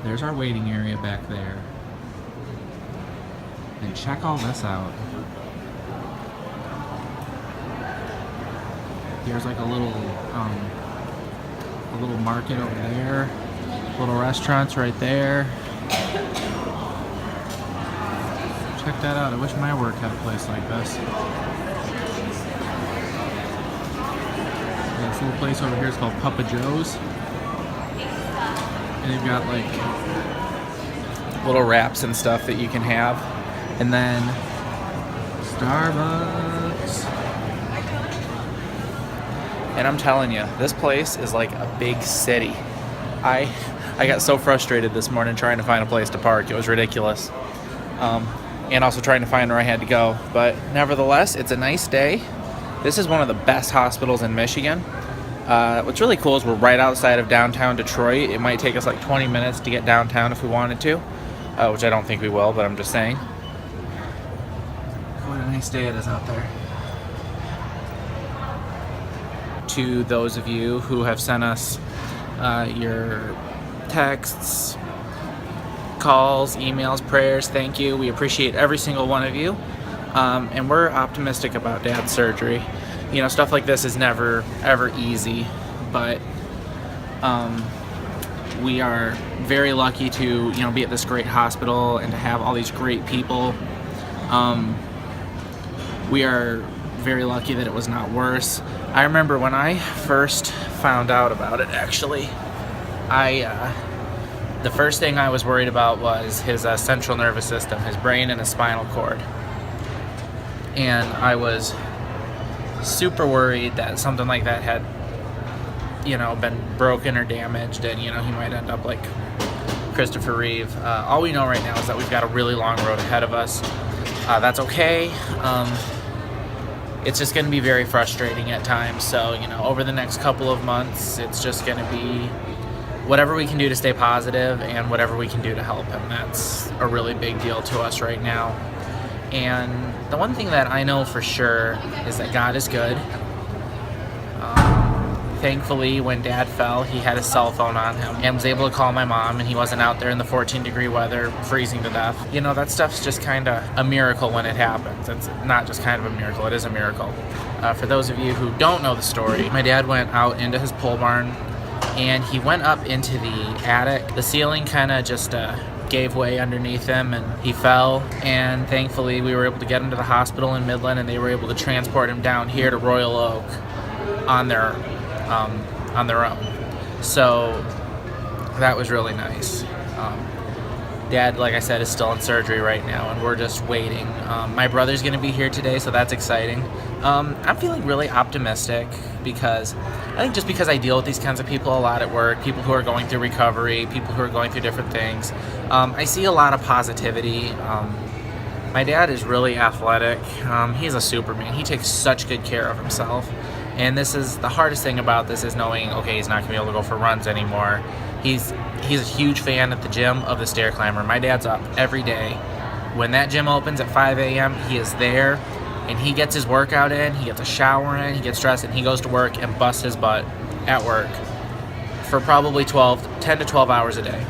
There's our waiting area back there. And check all this out. There's like a little market over there. Little restaurants right there. Check that out. I wish my work had a place like this. This little place over here is called Papa Joe's. And they've got like little wraps and stuff that you can have. And then Starbucks. And I'm telling you, this place is like a big city. I got so frustrated this morning trying to find a place to park. It was ridiculous. And also trying to find where I had to go. But nevertheless, it's a nice day. This is one of the best hospitals in Michigan. What's really cool is we're right outside of downtown Detroit. It might take us like 20 minutes to get downtown if we wanted to, which I don't think we will, but I'm just saying. What a nice day it is out there. To those of you who have sent us your texts, calls, emails, prayers, thank you. We appreciate every single one of you. And we're optimistic about Dad's surgery. You know, stuff like this is never, ever easy, but we are very lucky to, you know, be at this great hospital and to have all these great people. We are very lucky that it was not worse. I remember when I first found out about it, actually, the first thing I was worried about was his central nervous system, his brain and his spinal cord. And I was super worried that something like that had, you know, been broken or damaged, and, you know, he might end up like Christopher Reeve. All we know right now is that we've got a really long road ahead of us. That's okay. It's just going to be very frustrating at times. So, you know, over the next couple of months, it's just going to be whatever we can do to stay positive and whatever we can do to help him. That's a really big deal to us right now. And the one thing that I know for sure is that God is good. Thankfully, when Dad fell, he had his cell phone on him and was able to call my mom, and he wasn't out there in the 14-degree weather freezing to death. You know, that stuff's just kind of a miracle when it happens. It's not just kind of a miracle, it is a miracle. For those of you who don't know the story, my dad went out into his pole barn and he went up into the attic. The ceiling kind of just gave way underneath him and he fell, and thankfully we were able to get him to the hospital in Midland, and they were able to transport him down here to Royal Oak on their own. So that was really nice. Dad, like I said, is still in surgery right now, and we're just waiting. My brother's going to be here today, so that's exciting. I'm feeling really optimistic because I think just because I deal with these kinds of people a lot at work, people who are going through recovery, people who are going through different things, I see a lot of positivity. My dad is really athletic. He's a superman. He takes such good care of himself. And this is the hardest thing about this, is knowing, okay, he's not going to be able to go for runs anymore. He's a huge fan at the gym of the stair climber. My dad's up every day. When that gym opens at 5 a.m., he is there, and he gets his workout in, he gets a shower in, he gets dressed, and he goes to work and busts his butt at work for probably 10 to 12 hours a day.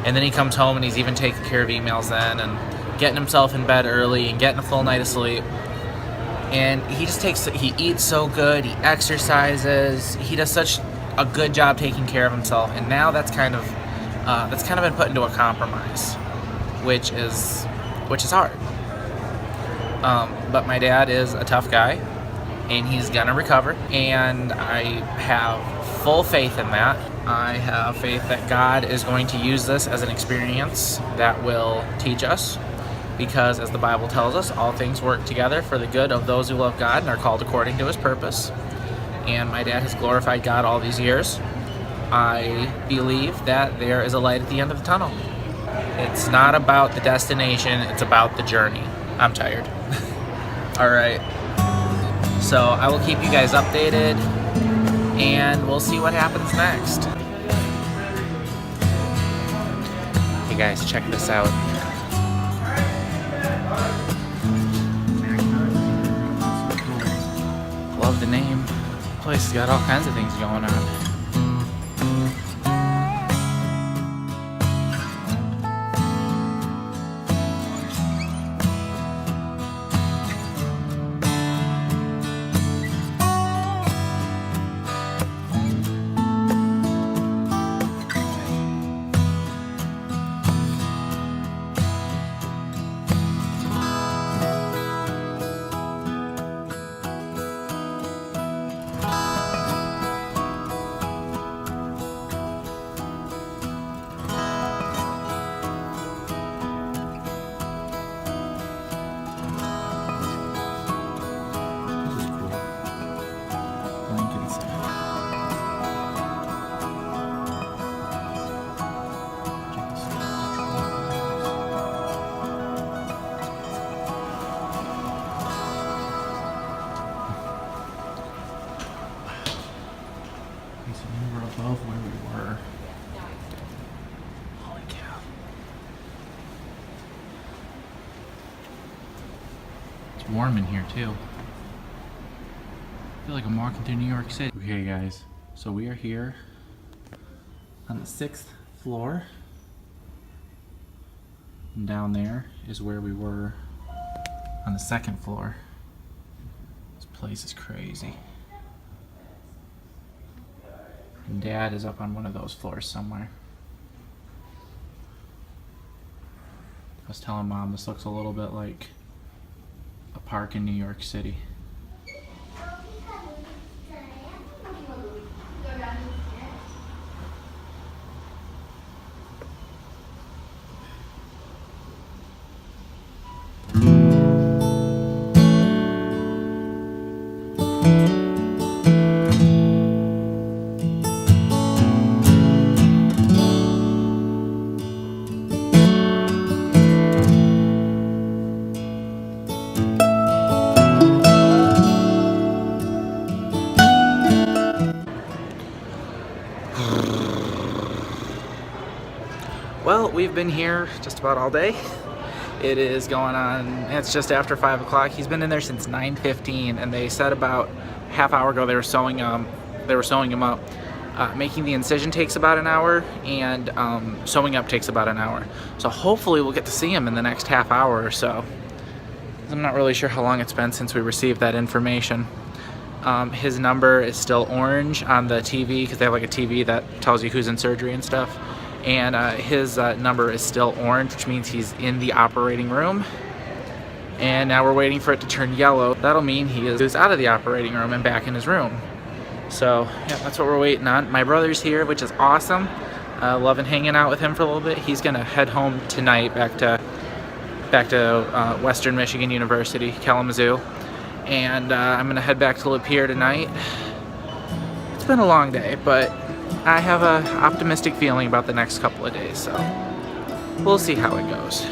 And then he comes home and he's even taking care of emails then and getting himself in bed early and getting a full night of sleep. And he eats so good, he exercises, he does such a good job taking care of himself, and now that's kind of been put into a compromise, which is hard. But my dad is a tough guy, and he's gonna recover, and I have full faith in that. I have faith that God is going to use this as an experience that will teach us. Because, as the Bible tells us, all things work together for the good of those who love God and are called according to his purpose. And my dad has glorified God all these years. I believe that there is a light at the end of the tunnel. It's not about the destination, it's about the journey. I'm tired. All right. So I will keep you guys updated, and we'll see what happens next. Hey guys, check this out. Love the name. The place has got all kinds of things going on. Okay, so now we're above where we were. Holy cow. It's warm in here too. I feel like I'm walking through New York City. Okay guys, so we are here on the 6th floor. And down there is where we were on the 2nd floor. This place is crazy. And Dad is up on one of those floors somewhere. I was telling Mom this looks a little bit like a park in New York City. Well, we've been here just about all day. It is going on, it's just after 5 o'clock. He's been in there since 9:15, and they said about half hour ago they were sewing him up. Making the incision takes about an hour, and sewing up takes about an hour. So hopefully we'll get to see him in the next half hour or so. I'm not really sure how long it's been since we received that information. His number is still orange on the TV, because they have like a TV that tells you who's in surgery and stuff. And his number is still orange, which means he's in the operating room. And now we're waiting for it to turn yellow. That'll mean he is out of the operating room and back in his room. So yeah, that's what we're waiting on. My brother's here, which is awesome. Loving hanging out with him for a little bit. He's gonna head home tonight, back to Western Michigan University, Kalamazoo. And I'm gonna head back to Lapeer tonight. It's been a long day, but I have an optimistic feeling about the next couple of days, so we'll see how it goes.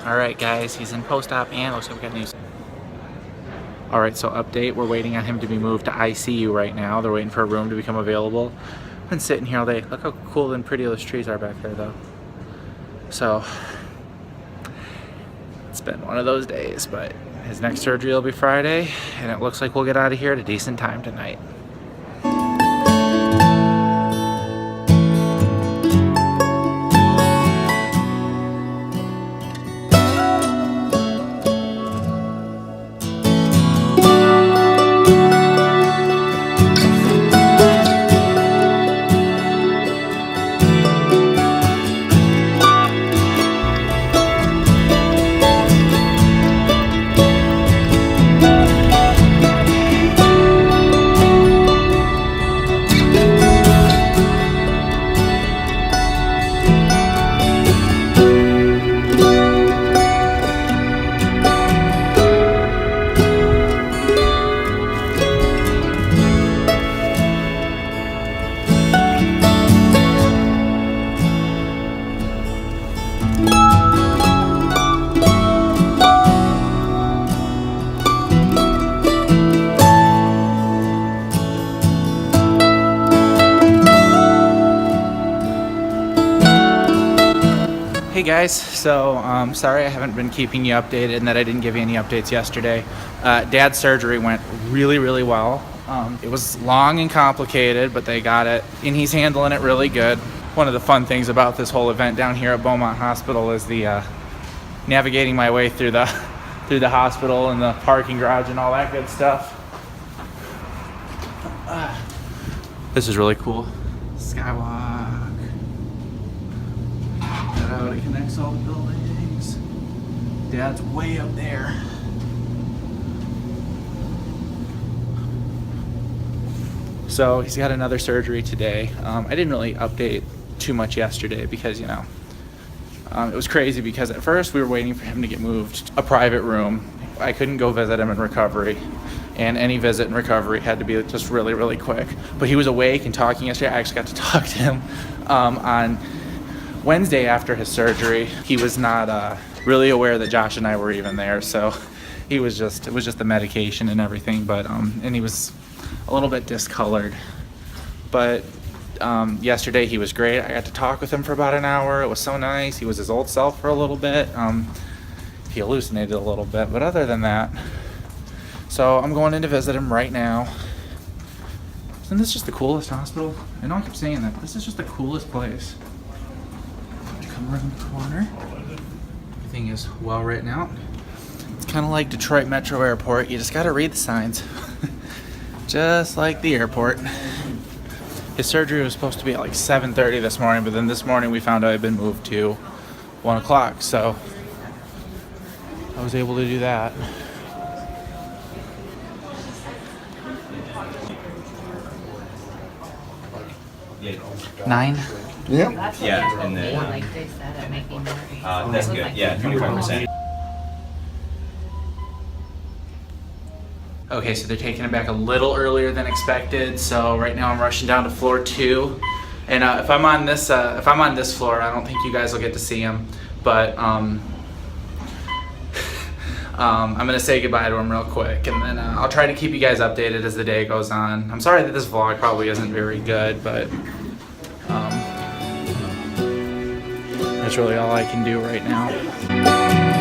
Alright guys, he's in post-op and looks like we got news. Alright, so update, we're waiting on him to be moved to ICU right now. They're waiting for a room to become available. I've been sitting here all day. Look how cool and pretty those trees are back there though. So, it's been one of those days, but his next surgery will be Friday, and it looks like we'll get out of here at a decent time tonight. Hey guys, so sorry I haven't been keeping you updated and that I didn't give you any updates yesterday. Dad's surgery went really well. It was long and complicated, but they got it, and he's handling it really good. One of the fun things about this whole event down here at Beaumont Hospital is the navigating my way through the hospital and the parking garage and all that good stuff. This is really cool. Skywalk. Out, it connects all the buildings. Dad's way up there. So he's got another surgery today. I didn't really update too much yesterday because, you know, It was crazy because at first we were waiting for him to get moved to a private room. I couldn't go visit him in recovery, and any visit in recovery had to be just really, really quick. But he was awake and talking yesterday. I actually got to talk to him on Wednesday after his surgery. He was not really aware that Josh and I were even there, so it was just the medication and everything. But and he was a little bit discolored. But yesterday he was great. I got to talk with him for about an hour. It was so nice. He was his old self for a little bit. He hallucinated a little bit, but other than that, so I'm going in to visit him right now. Isn't this just the coolest hospital? I know I keep saying that, but this is just the coolest place. Come around the corner. Everything is well written out. It's kind of like Detroit Metro Airport. You just got to read the signs. Just like the airport. His surgery was supposed to be at like 7:30 this morning, but then this morning we found out it had been moved to 1 o'clock, so I was able to do that. Nine? Yeah. Yeah, and then Like they said, at making money. that's good. Yeah, 25%. Okay, so they're taking it back a little earlier than expected. So right now I'm rushing down to floor 2, and if I'm on this floor, I don't think you guys will get to see him, but I'm gonna say goodbye to him real quick, and then I'll try to keep you guys updated as the day goes on. I'm sorry that this vlog probably isn't very good, but that's really all I can do right now.